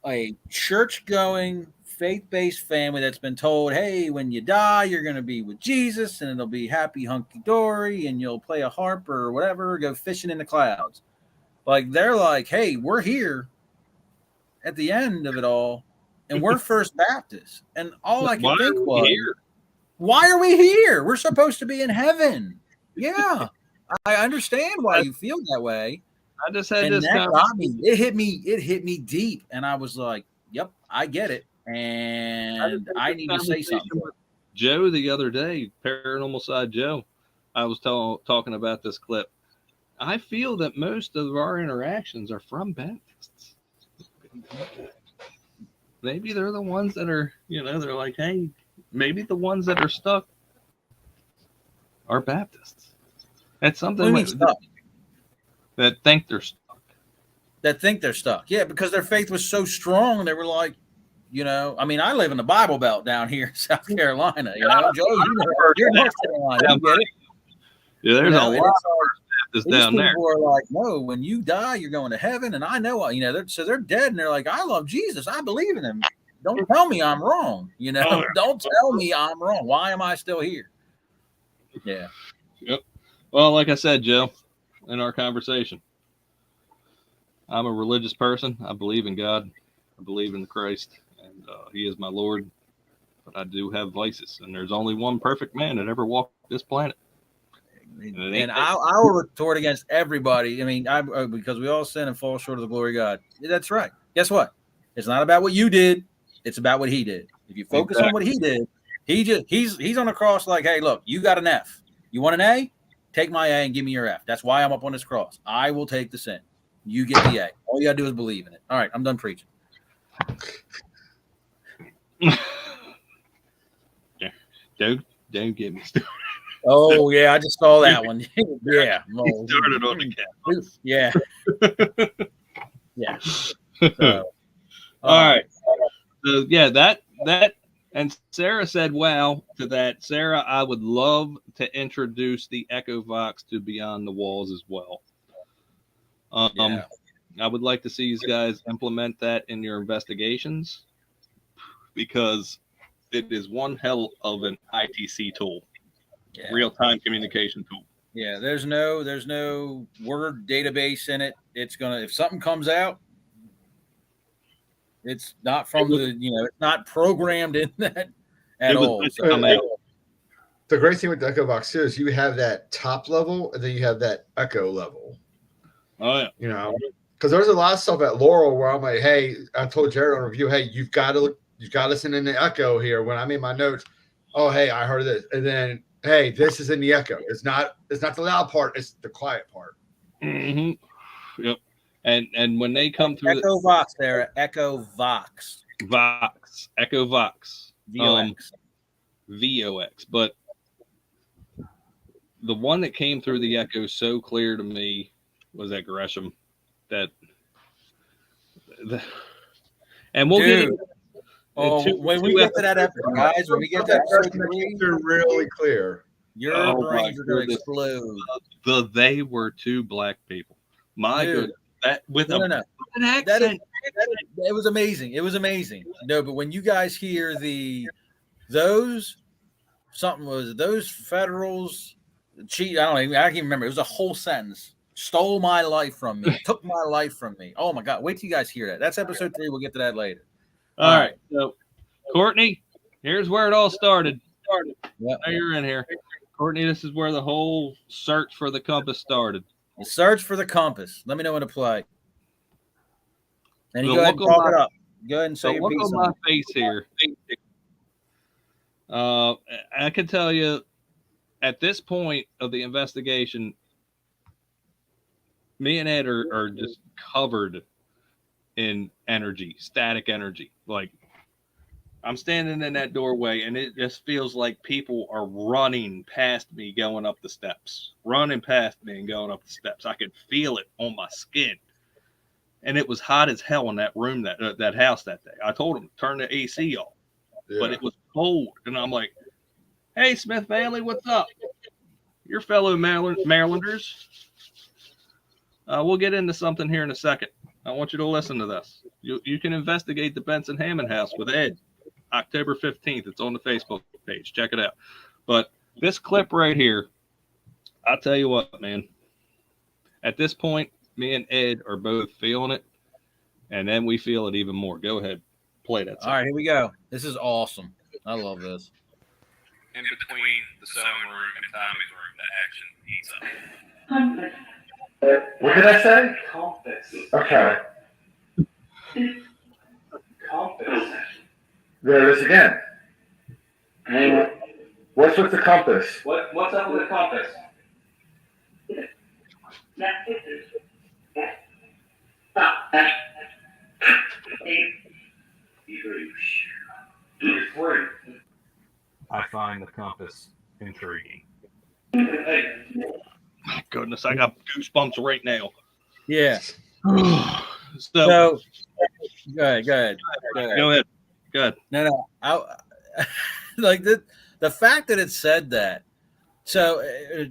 a church-going, faith-based family that's been told, hey, when you die, you're going to be with Jesus and it'll be happy hunky-dory and you'll play a harp or whatever, go fishing in the clouds. Like, they're like, hey, we're here at the end of it all and we're First Baptist. And all I could think was, why are we here? We're supposed to be in heaven. Yeah, I understand why you feel that way. I just had and this that got me. It hit me deep, and I was like, "Yep, I get it." And I need to say something. Joe, the other day, Paranormal Side Joe, I was talking about this clip. I feel that most of our interactions are from Baptists. Maybe they're the ones that are, they're like, hey, maybe the ones that are stuck are Baptists. That's something that think they're stuck. Yeah, because their faith was so strong. They were like, I mean, I live in the Bible Belt down here in South Carolina. Joe, you're North Carolina. Yeah, there's a lot of Baptists down there. People are like, no, when you die, you're going to heaven. And I know, so they're dead. And they're like, I love Jesus. I believe in him. Don't tell me I'm wrong. Don't tell me I'm wrong. Why am I still here? Yeah. Yep. Well, like I said, Joe, in our conversation, I'm a religious person. I believe in God. I believe in Christ, and He is my Lord. But I do have vices, and there's only one perfect man that ever walked this planet. And I will retort against everybody. I mean, because we all sin and fall short of the glory of God. That's right. Guess what? It's not about what you did. It's about what He did. If you focus on what He did, he's on the cross like, hey, look, you got an F. You want an A? Take my A and give me your F. That's why I'm up on this cross. I will take the sin. You get the A. All you got to do is believe in it. All right, I'm done preaching. Don't get me started. Oh, yeah, I just saw that one. Yeah. He started on the cat. Yeah. Yeah. So, all right. So, yeah, that and Sarah said, wow, to that. Sarah, I would love to introduce the Echo Vox to Beyond the Walls as well. I would like to see you guys implement that in your investigations because it is one hell of an ITC tool, real-time communication tool. Yeah, there's no word database in it. It's if something comes out, it's not from it's not programmed in that at all. The great thing with the Echo Vox is you have that top level and then you have that echo level. Oh yeah. Because there's a lot of stuff at Laurel where I'm like, hey, I told Jared on review, hey, you've got to listen in the echo here. When I made my notes, oh hey, I heard this, and then hey, this is in the echo. It's not the loud part, it's the quiet part. Mm-hmm. Yep. And when they come through Echo Vox there, Echo Vox. Echo Vox. VOX. But the one that came through the echo so clear to me was at Gresham that and we'll get Dude. it. When we get to that episode, guys, when we get to episode 3, They're really clear. your brains are going to explode. They were 2 black people. My Dude. goodness, that with No. an That accent. it was amazing. It was amazing. No, but when you guys hear those Federals cheat, I can't remember. It was a whole sentence. Stole my life from me. Took my life from me. Oh my God. Wait till you guys hear that. That's episode 3. We'll get to that later. All right. So, Courtney, here's where it all started. Yep. Now you're in here. Courtney, this is where the whole search for the compass started. The search for the compass. Let me know when to play. And you The go ahead and look talk on it up. Go ahead and say So your look piece on on my it. face here. I can tell you, at this point of the investigation, me and Ed are just covered in energy, static energy. Like, I'm standing in that doorway, and it just feels like people are running past me, going up the steps. Running past me and going up the steps. I could feel it on my skin. And it was hot as hell in that room, that house that day. I told them, turn the AC off. Yeah. But it was cold. And I'm like, hey, Smith family, what's up? Your fellow Marylanders. We'll get into something here in a second. I want you to listen to this. You can investigate the Benson Hammond house with Ed. October 15th. It's on the Facebook page. Check it out. But this clip right here, I'll tell you what, man. At this point, me and Ed are both feeling it, and then we feel it even more. Go ahead. Play that. All right, here we go. This is awesome. I love this. In between the sewing room and Tommy's room, the action heats up. What did I say? Compass. Okay. Compass. There it is again. What's with the compass? What's up with the compass? I find the compass intriguing. Hey, My goodness, I got goosebumps right now. Yeah. So, So, go ahead. go ahead. Good. No. Like the fact that it said that. So,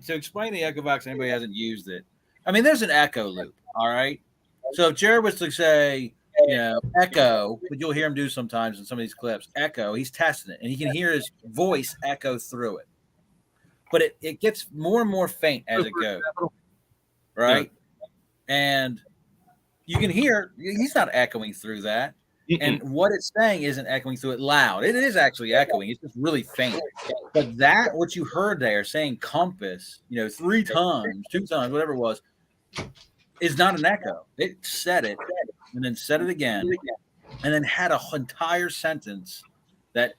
to explain the echo box, anybody hasn't used it. I mean, there's an echo loop. All right. So if Jared was to say, echo, but you'll hear him do sometimes in some of these clips, echo, he's testing it, and he can hear his voice echo through it. But it gets more and more faint as it goes. Right. And you can hear he's not echoing through that. And what it's saying isn't echoing through it loud. It is actually echoing. It's just really faint. But that, what you heard there saying compass, 3 times, 2 times, whatever it was, is not an echo. It said it and then said it again and then had an entire sentence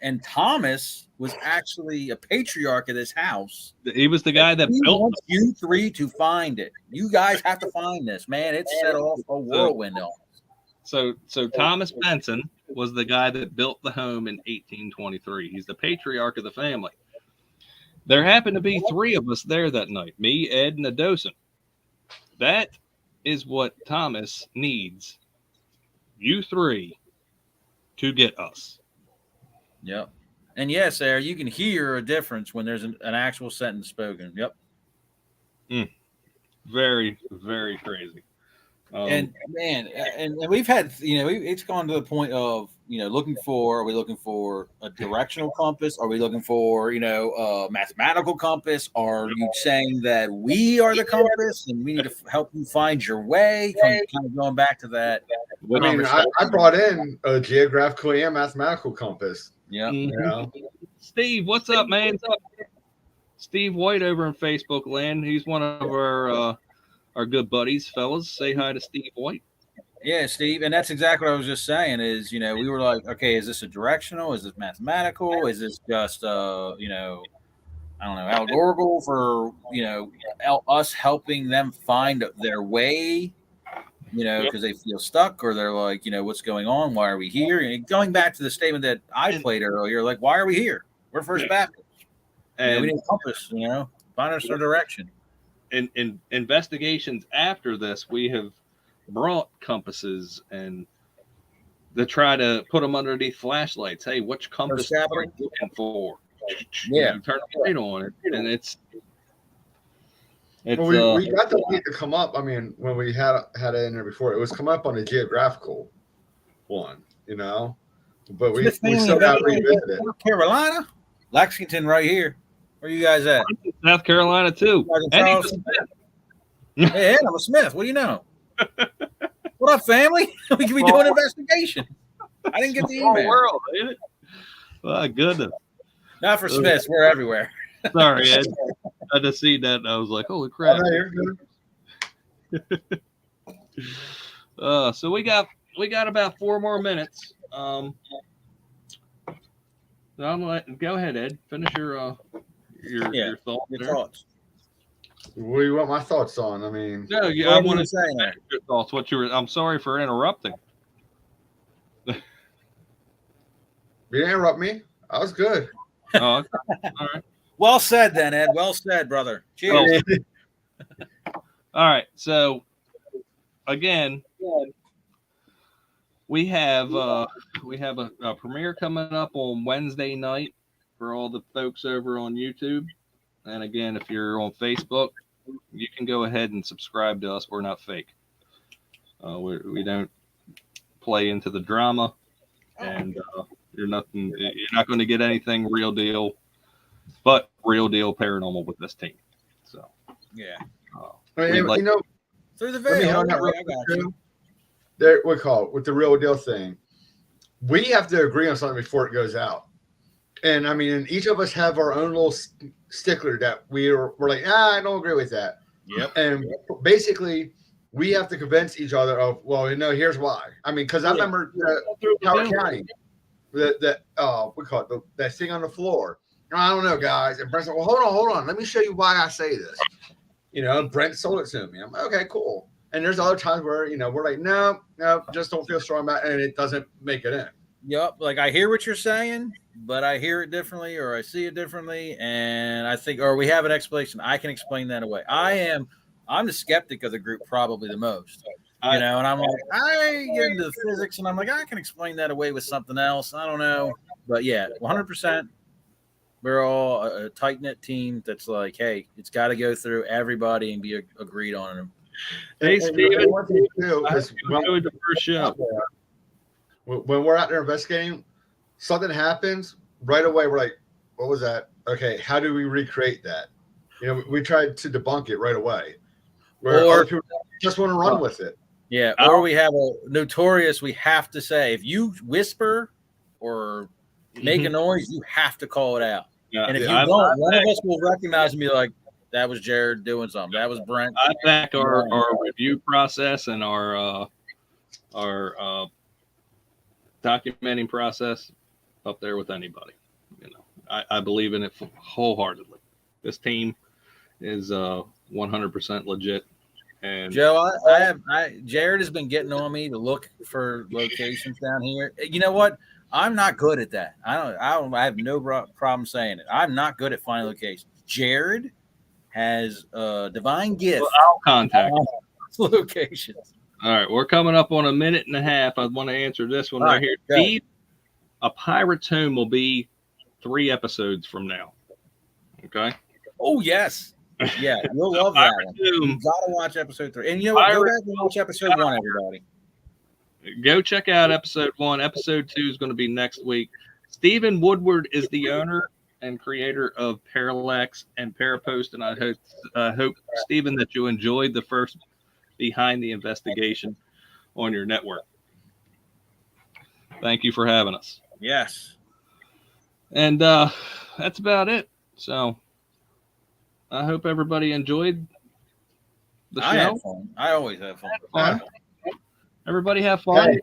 and Thomas was actually a patriarch of this house. He was the guy that built wants you 3 to find it. You guys have to find this, man. It set off a whirlwind on. So Thomas Benson was the guy that built the home in 1823. He's the patriarch of the family. There happened to be 3 of us there that night, me, Ed, and a docent. That is what Thomas needs, you 3, to get us. Yep. And yes, there you can hear a difference when there's an actual sentence spoken. Yep. Very, very crazy. And man, and we've had, it's gone to the point of, are we looking for a directional compass? Are we looking for, a mathematical compass? Are you saying that we are the compass and we need to help you find your way? Kind of going back to that. I mean, I brought in a geographical and mathematical compass. Yeah. Steve, what's up, man? Steve White over in Facebook land. He's one of our good buddies, fellas. Say hi to Steve White. Yeah, Steve. And that's exactly what I was just saying is, we were like, okay, is this a directional? Is this mathematical? Is this just, allegorical for, us helping them find their way, because they feel stuck or they're like, what's going on? Why are we here? And going back to the statement that I played earlier, like, why are we here? We're First Baptist. And we need a compass, find us our direction. In investigations after this, we have brought compasses and to try to put them underneath flashlights. Hey, which compass are capital? you looking for? Yeah. You turn the light on it, and it's Well, we got the light to come up. I mean, when we had it in there before, it was come up on the geographical one, but we Smith family still got to investigated revisit it. North Carolina, Lexington, right here. Where you guys at? South Carolina too. You guys in And he's a Charleston? Smith. Hey, Ed, I'm a Smith. What do you know? What up, family? We can be doing an investigation. I didn't get the Small email. world, ain't it? My goodness. Not for Smiths. We're everywhere. Sorry, Ed. I just seen that and I was like, holy crap. Oh, no, you're good. So we got about 4 more minutes. So go ahead, Ed. Finish your thoughts. Your there. thoughts. What do you want my thoughts on? I mean, No, yeah, What I were want you to saying there? your thoughts. What you were? I'm sorry for interrupting. you didn't interrupt me. I was good. Oh, okay. All right. Well said, then, Ed. Well said, brother. Cheers. All right. So again, we have a premiere coming up on Wednesday night for all the folks over on YouTube. And again, if you're on Facebook, you can go ahead and subscribe to us. We're not fake. We don't play into the drama, and you're not going to get anything real deal, but real deal paranormal with this team. So Yeah. I mean, like- Through the let me veil. hit on that I real got quick, you. too. There, we call it with the real deal thing. We have to agree on something before it goes out. And I mean, each of us have our own little stickler that we're like, I don't agree with that. Yep. And basically, we have to convince each other of, well, here's why. I mean, because I remember Howard County, we call it that thing on the floor. I don't know, guys. And Brent's like, well, hold on. Let me show you why I say this. And Brent sold it to me. I'm like, okay, cool. And there's other times where, we're like, no, just don't feel strong about it. And it doesn't make it in. Yep. Like I hear what you're saying, but I hear it differently or I see it differently. And I think, or we have an explanation. I can explain that away. I'm the skeptic of the group probably the most, and I'm like, I get into the physics and I'm like, I can explain that away with something else. I don't know. But yeah, 100%. We're all a tight knit team that's like, hey, it's got to go through everybody and be agreed on them. Hey, Steven, one thing too I is enjoyed the first show. when we're out there investigating, something happens right away. We're like, what was that? Okay, how do we recreate that? We tried to debunk it right away. Where Or- other people just want to run with it. Yeah. Or we have a notorious, we have to say, if you whisper or make a noise, you have to call it out. Yeah, And if you I don't, one of us will recognize and be like, that was Jared doing something. That was Brent. back our review process and our documenting process up there with anybody. I believe in it wholeheartedly. This team is 100% legit. And Joe, Jared has been getting on me to look for locations down here. You know what? I'm not good at that. I have no problem saying it. I'm not good at finding locations. Jared has a divine gift. I'll contact you. Locations. All right, we're coming up on a minute and a half. I want to answer this one right here. go. Steve, a Pirate's Home will be 3 episodes from now. Okay. Oh yes, yeah, you'll love that one. You gotta watch episode 3, and you know what? Go back and watch episode 1, everybody. Go check out episode 1. Episode 2 is going to be next week. Stephen Woodward is the owner and creator of Parallax and Parapost, and I hope Stephen, that you enjoyed the first Behind the Investigation on your network. Thank you for having us. Yes. And that's about it. So I hope everybody enjoyed the I show. had fun. I always have fun. Everybody have fun. Hey,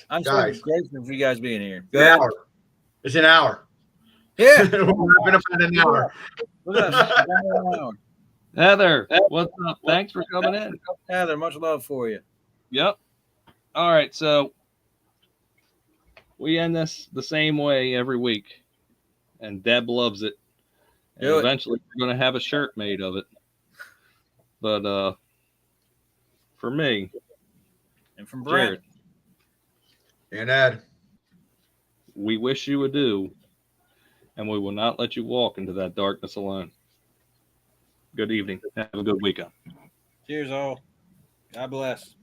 I'm guys. so grateful for you guys being here. It's an hour. It's an hour. Yeah. We're wrapping up in an hour. Look at us. Heather, what's up? Thanks for coming in. Heather, much love for you. Yep. All right, so we end this the same way every week, and Deb loves it. And Do it. eventually, we're going to have a shirt made of it. But for me, And from Brent. Jared, And Ed. We wish you adieu, and we will not let you walk into that darkness alone. Good evening. Have a good weekend. Cheers, all. God bless.